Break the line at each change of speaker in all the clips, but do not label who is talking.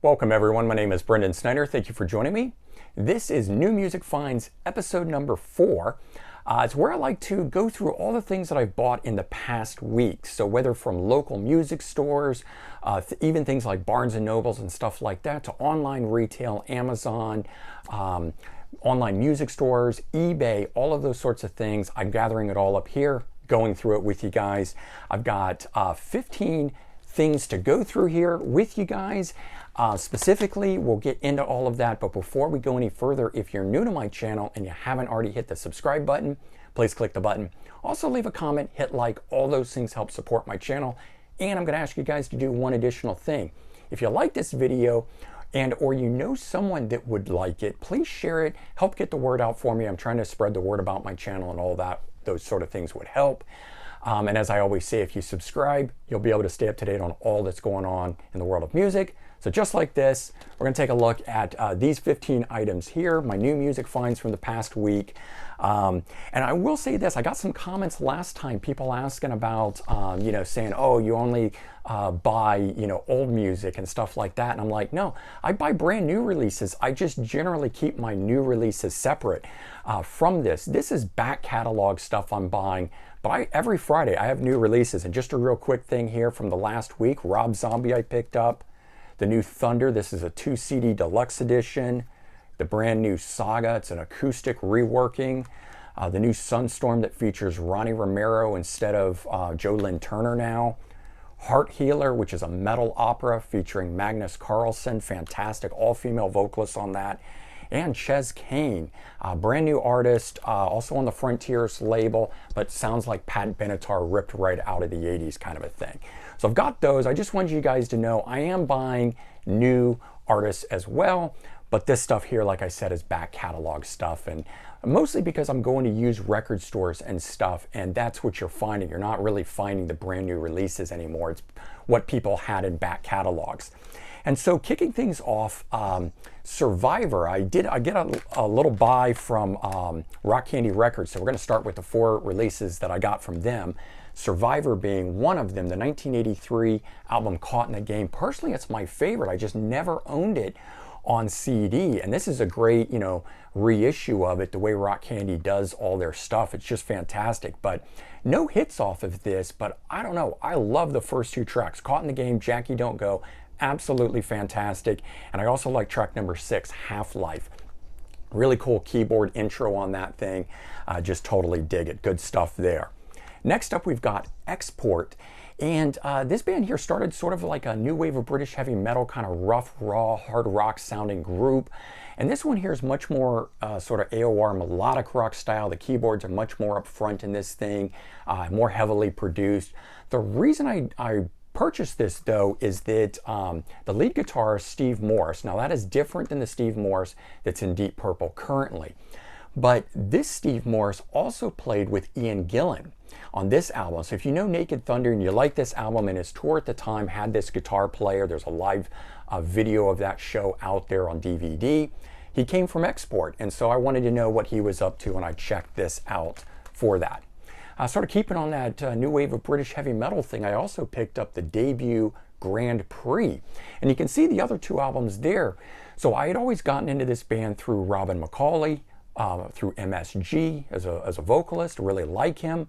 Welcome everyone, my name is Brendan Snyder. Thank you for joining me. This is New Music Finds episode number 4. It's where I like to go through all the things that I've bought in the past week. So whether from local music stores, even things like Barnes and Nobles and stuff like that, to online retail, Amazon, online music stores, eBay, all of those sorts of things. I'm gathering it all up here, going through it with you guys. I've got 15 things to go through here with you guys. Specifically, we'll get into all of that, but before we go any further, if you're new to my channel and you haven't already hit the subscribe button, please click the button. Also leave a comment, hit like, all those things help support my channel. And I'm gonna ask you guys to do one additional thing. If you like this video and or you know someone that would like it, please share it, help get the word out for me. I'm trying to spread the word about my channel and all that, those sort of things would help. And as I always say, if you subscribe, you'll be able to stay up to date on all that's going on in the world of music. So just like this, we're going to take a look at these 15 items here, my new music finds from the past week. And I will say this, I got some comments last time, people asking about, saying, oh, you only buy, old music and stuff like that. And I'm like, no, I buy brand new releases. I just generally keep my new releases separate from this. This is back catalog stuff I'm buying. But every Friday I have new releases. And just a real quick thing here from the last week, Rob Zombie I picked up. The new Thunder, this is a 2 CD deluxe edition. The brand new Saga, it's an acoustic reworking. The new Sunstorm that features Ronnie Romero instead of Joe Lynn Turner now. Heart Healer, which is a metal opera featuring Magnus Carlsen, fantastic all-female vocalist on that. And Ches Kane, a brand new artist, also on the Frontiers label, but sounds like Pat Benatar ripped right out of the 80s kind of a thing. So I've got those. I just wanted you guys to know I am buying new artists as well, but this stuff here, like I said, is back catalog stuff, and mostly because I'm going to use record stores and stuff, and that's what you're finding. You're not really finding the brand new releases anymore. It's what people had in back catalogs. And so kicking things off, Survivor, I get a little buy from Rock Candy Records. So we're going to start with the 4 releases that I got from them. Survivor being one of them, the 1983 album Caught in a Game. Personally, it's my favorite. I just never owned it on CD. And this is a great, reissue of it, the way Rock Candy does all their stuff. It's just fantastic. But no hits off of this, but I don't know. I love the first 2 tracks. Caught in the Game, Jackie Don't Go. Absolutely fantastic. And I also like track number 6, Half-Life. Really cool keyboard intro on that thing. Just totally dig it. Good stuff there. Next up, we've got Export. And this band here started sort of like a new wave of British heavy metal, kind of rough, raw, hard rock sounding group. And this one here is much more sort of AOR melodic rock style. The keyboards are much more up front in this thing, more heavily produced. The reason I purchased this though is that the lead guitarist Steve Morse, now that is different than the Steve Morse that's in Deep Purple currently, but this Steve Morse also played with Ian Gillan on this album. So if you know Naked Thunder and you like this album, and his tour at the time had this guitar player, there's a live video of that show out there on DVD. He came from Export, and so I wanted to know what he was up to, and I checked this out for that. Sort of keeping on that new wave of British heavy metal thing, I also picked up the debut Grand Prix. And you can see the other 2 albums there. So I had always gotten into this band through Robin McAuley, through MSG as a vocalist, really like him.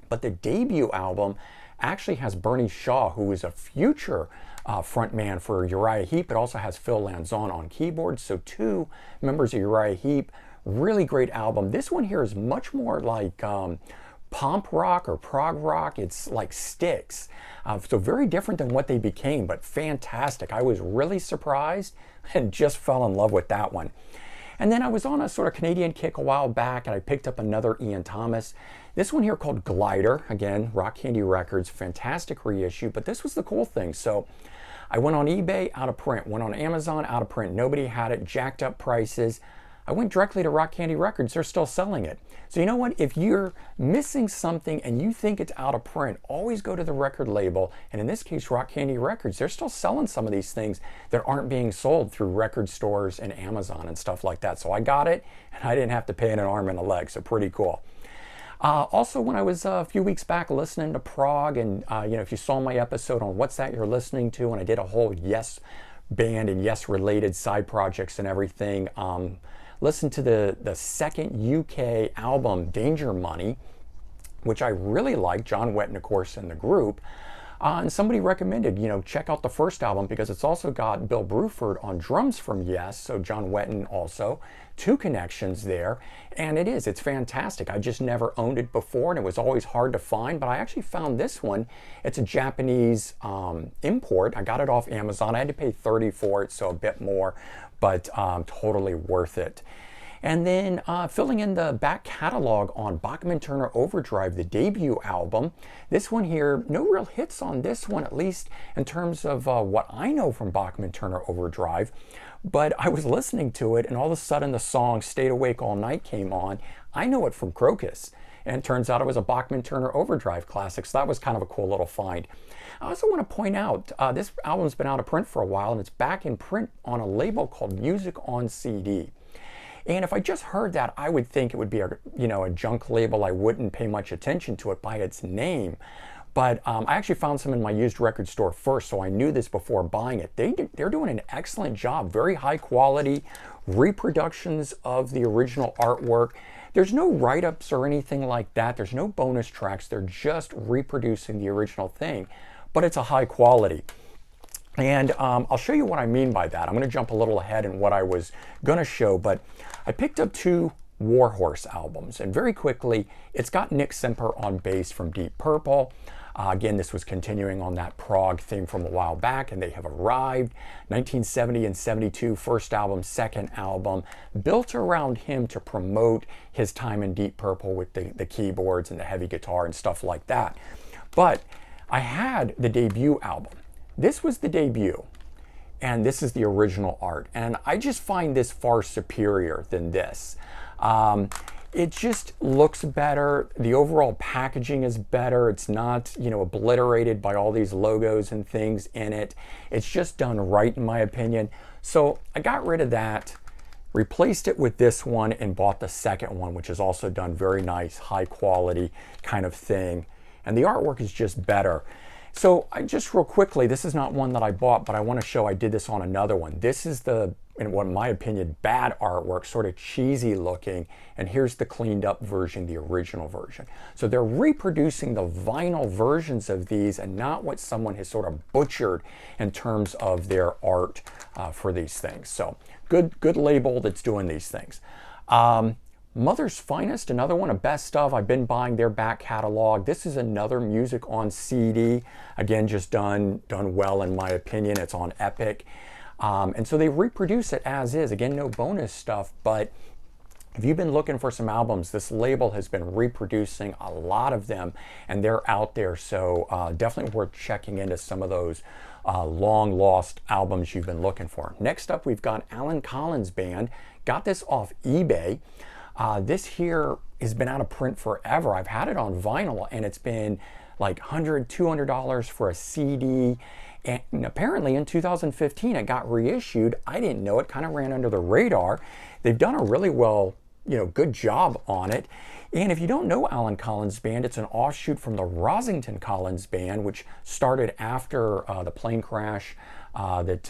But the debut album actually has Bernie Shaw, who is a future frontman for Uriah Heep. It also has Phil Lanzon on keyboards. So 2 members of Uriah Heep. Really great album. This one here is much more like pomp rock or prog rock. It's like Styx. So very different than what they became, but fantastic. I was really surprised and just fell in love with that one. And then I was on a sort of Canadian kick a while back, and I picked up another Ian Thomas. This one here called Glider, again, Rock Candy Records, fantastic reissue, but this was the cool thing. So I went on eBay, out of print, went on Amazon, out of print, nobody had it, jacked up prices. I went directly to Rock Candy Records, they're still selling it. So you know what, if you're missing something and you think it's out of print, always go to the record label, and in this case Rock Candy Records. They're still selling some of these things that aren't being sold through record stores and Amazon and stuff like that. So I got it, and I didn't have to pay an arm and a leg, so pretty cool. Also, when I was a few weeks back listening to prog, and if you saw my episode on What's That You're Listening To, and I did a whole Yes band and yes, related side projects and everything. Listen to the second UK album, Danger Money, which I really like. John Wetton, of course, in the group. And somebody recommended, check out the first album because it's also got Bill Bruford on drums from Yes, so John Wetton also. Two connections there, and it's fantastic. I just never owned it before, and it was always hard to find, but I actually found this one. It's a Japanese import. I got it off Amazon. I had to pay $30 for it, so a bit more, but totally worth it. And then filling in the back catalog on Bachman Turner Overdrive, the debut album. This one here, no real hits on this one, at least in terms of what I know from Bachman Turner Overdrive. But I was listening to it, and all of a sudden the song Stayed Awake All Night came on. I know it from Crocus, and it turns out it was a Bachman Turner Overdrive classic, so that was kind of a cool little find. I also want to point out, this album's been out of print for a while, and it's back in print on a label called Music on CD. And if I just heard that, I would think it would be a junk label. I wouldn't pay much attention to it by its name. But I actually found some in my used record store first, so I knew this before buying it. They're doing an excellent job, very high quality reproductions of the original artwork. There's no write-ups or anything like that. There's no bonus tracks. They're just reproducing the original thing, but it's a high quality. And I'll show you what I mean by that. I'm going to jump a little ahead in what I was going to show, but I picked up two Warhorse albums, and very quickly, it's got Nick Simper on bass from Deep Purple. Again, this was continuing on that prog theme from a while back, and they have arrived. 1970 and 72, first album, second album, built around him to promote his time in Deep Purple with the keyboards and the heavy guitar and stuff like that. But I had the debut album. This was the debut, and this is the original art, and I just find this far superior than this. It just looks better. The overall packaging is better. It's not, obliterated by all these logos and things in it. It's just done right, in my opinion. So I got rid of that, replaced it with this one, and bought the second one, which is also done very nice, high quality kind of thing. And the artwork is just better. So just real quickly, this is not one that I bought, but I want to show I did this on another one. This is the, in my opinion, bad artwork, sort of cheesy looking, and here's the cleaned up version, the original version. So they're reproducing the vinyl versions of these and not what someone has sort of butchered in terms of their art for these things. So good label that's doing these things. Mother's Finest, another one, a best of. I've been buying their back catalog. This is another music on CD. Again, just done well in my opinion. It's on Epic. And so they reproduce it as is. Again, no bonus stuff, but if you've been looking for some albums, this label has been reproducing a lot of them, and they're out there. So definitely worth checking into some of those long lost albums you've been looking for. Next up, we've got Alan Collins Band. Got this off eBay. This here has been out of print forever. I've had it on vinyl, and it's been like $100, $200 for a CD. And apparently in 2015, it got reissued. I didn't know it, kind of ran under the radar. They've done a really good job on it. And if you don't know Alan Collins Band, it's an offshoot from the Rosington Collins Band, which started after the plane crash that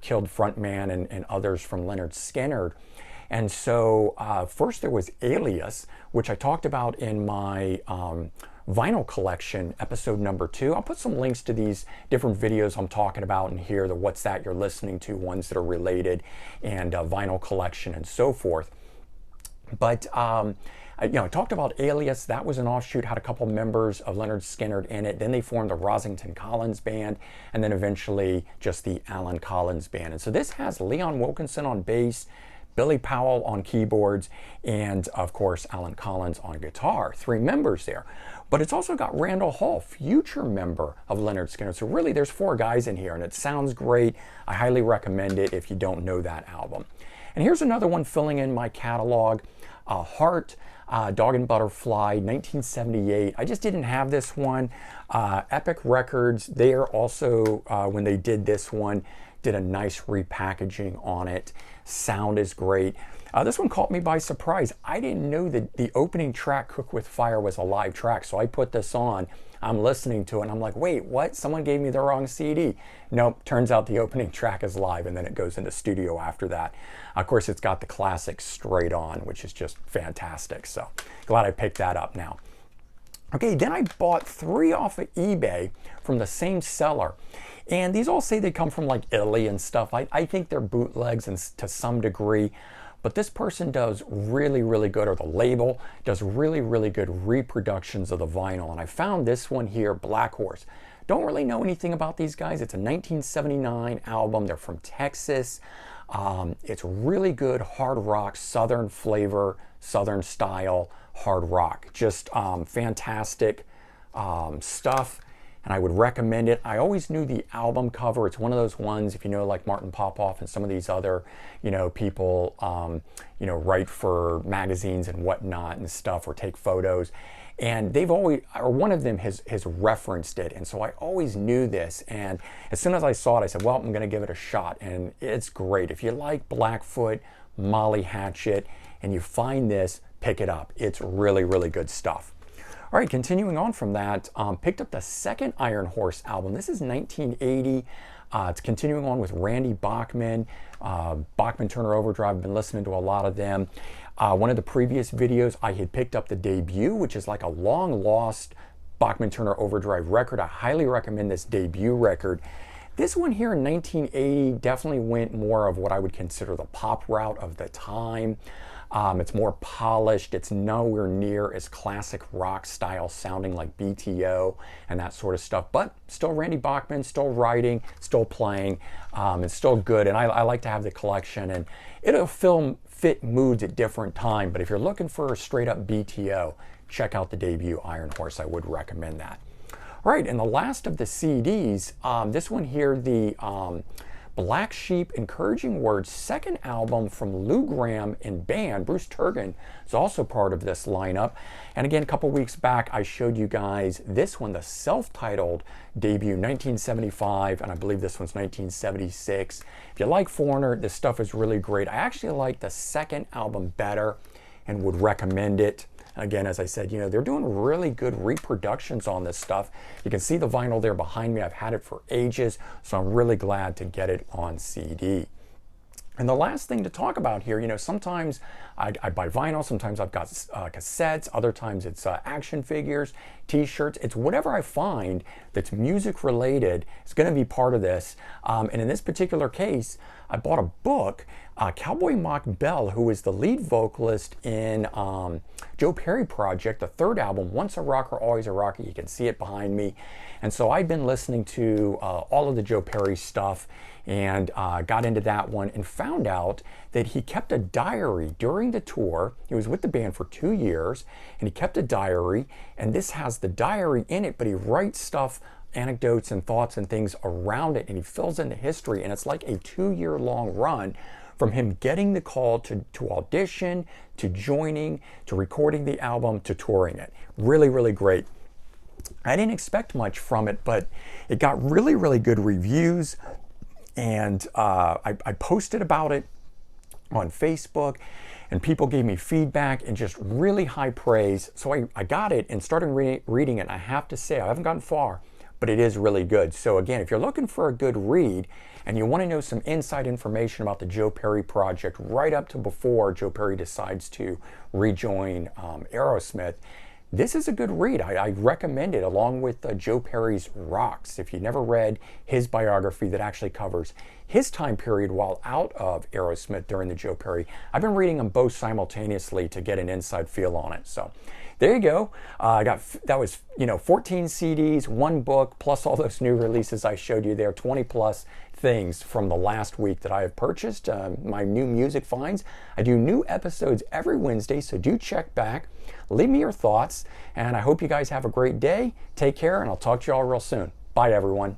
killed frontman and others from Lynyrd Skynyrd. And so first there was Alias, which I talked about in my vinyl collection, episode number 2. I'll put some links to these different videos I'm talking about in here, the What's That You're Listening To, ones that are related, and vinyl collection and so forth. But I talked about Alias. That was an offshoot, had a couple members of Lynyrd Skynyrd in it. Then they formed the Rosington Collins Band, and then eventually just the Alan Collins Band. And so this has Leon Wilkinson on bass, Billy Powell on keyboards, and of course Alan Collins on guitar. 3 members there. But it's also got Randall Hall, future member of Lynyrd Skynyrd. So really there's 4 guys in here, and it sounds great. I highly recommend it if you don't know that album. And here's another one filling in my catalog. Heart, Dog and Butterfly, 1978. I just didn't have this one. Epic Records, they are also, when they did this one, did a nice repackaging on it. Sound is great. This one caught me by surprise. I didn't know that the opening track, Cook With Fire, was a live track, so I put this on. I'm listening to it, and I'm like, wait, what? Someone gave me the wrong CD. Nope, turns out the opening track is live, and then it goes into studio after that. Of course, it's got the classic Straight On, which is just fantastic, so glad I picked that up now. Okay, then I bought 3 off of eBay from the same seller. And these all say they come from like Italy and stuff. I think they're bootlegs and to some degree. But this person does really, really good, or the label does really, really good reproductions of the vinyl. And I found this one here, Black Horse. Don't really know anything about these guys. It's a 1979 album. They're from Texas. It's really good hard rock, Southern flavor, Southern style hard rock. Just fantastic stuff. And I would recommend it. I always knew the album cover. It's one of those ones, if you know, like Martin Popoff and some of these other, people, write for magazines and whatnot and stuff, or take photos. And they've always, or one of them has referenced it. And so I always knew this. And as soon as I saw it, I said, well, I'm going to give it a shot. And it's great. If you like Blackfoot, Molly Hatchet, and you find this, pick it up. It's really, really good stuff. All right, continuing on from that, picked up the second Iron Horse album. This is 1980. It's continuing on with Randy Bachman, Bachman Turner Overdrive. I've been listening to a lot of them. One of the previous videos, I had picked up the debut, which is like a long-lost Bachman Turner Overdrive record. I highly recommend this debut record. This one here in 1980 definitely went more of what I would consider the pop route of the time. It's more polished. It's nowhere near as classic rock style sounding like BTO and that sort of stuff, but still Randy Bachman, still writing, still playing. It's still good, and I like to have the collection, and it'll fit moods at different times, but if you're looking for a straight up BTO, check out the debut Iron Horse. I would recommend that. All right, and the last of the CDs, this one here, the Black Sheep Encouraging Words second album from Lou Gramm and band. Bruce Turgon is also part of this lineup. And again, a couple weeks back, I showed you guys this one, the self-titled debut, 1975, and I believe this one's 1976. If you like Foreigner, this stuff is really great. I actually like the second album better and would recommend it. Again, as I said, they're doing really good reproductions on this stuff. You can see the vinyl there behind me. I've had it for ages, so I'm really glad to get it on CD. And the last thing to talk about here, sometimes I buy vinyl, sometimes I've got cassettes, other times it's action figures, t-shirts. It's whatever I find that's music related is going to be part of this. And in this particular case, I bought a book. Cowboy Mock Bell, who is the lead vocalist in Joe Perry Project, the third album, Once a Rocker, Always a Rocker. You can see it behind me. And so I've been listening to all of the Joe Perry stuff, and got into that one and found out that he kept a diary during the tour. He was with the band for 2 years, and he kept a diary, and this has the diary in it, but he writes stuff, anecdotes and thoughts and things around it, and he fills in the history, and it's like a 2-year-long run from him getting the call to audition, to joining, to recording the album, to touring it. Really, really great. I didn't expect much from it, but it got really, really good reviews, and I posted about it on Facebook, and people gave me feedback and just really high praise. So I got it and started reading it. I have to say, I haven't gotten far, but it is really good. So again, if you're looking for a good read and you want to know some inside information about the Joe Perry Project right up to before Joe Perry decides to rejoin Aerosmith, this is a good read. I recommend it along with Joe Perry's Rocks. If you never read his biography that actually covers his time period while out of Aerosmith during the Joe Perry, I've been reading them both simultaneously to get an inside feel on it. So there you go. That was 14 CDs, one book, plus all those new releases I showed you there, 20 plus things from the last week that I have purchased. My new music finds. I do new episodes every Wednesday, so do check back. Leave me your thoughts, and I hope you guys have a great day. Take care, and I'll talk to you all real soon. Bye, everyone.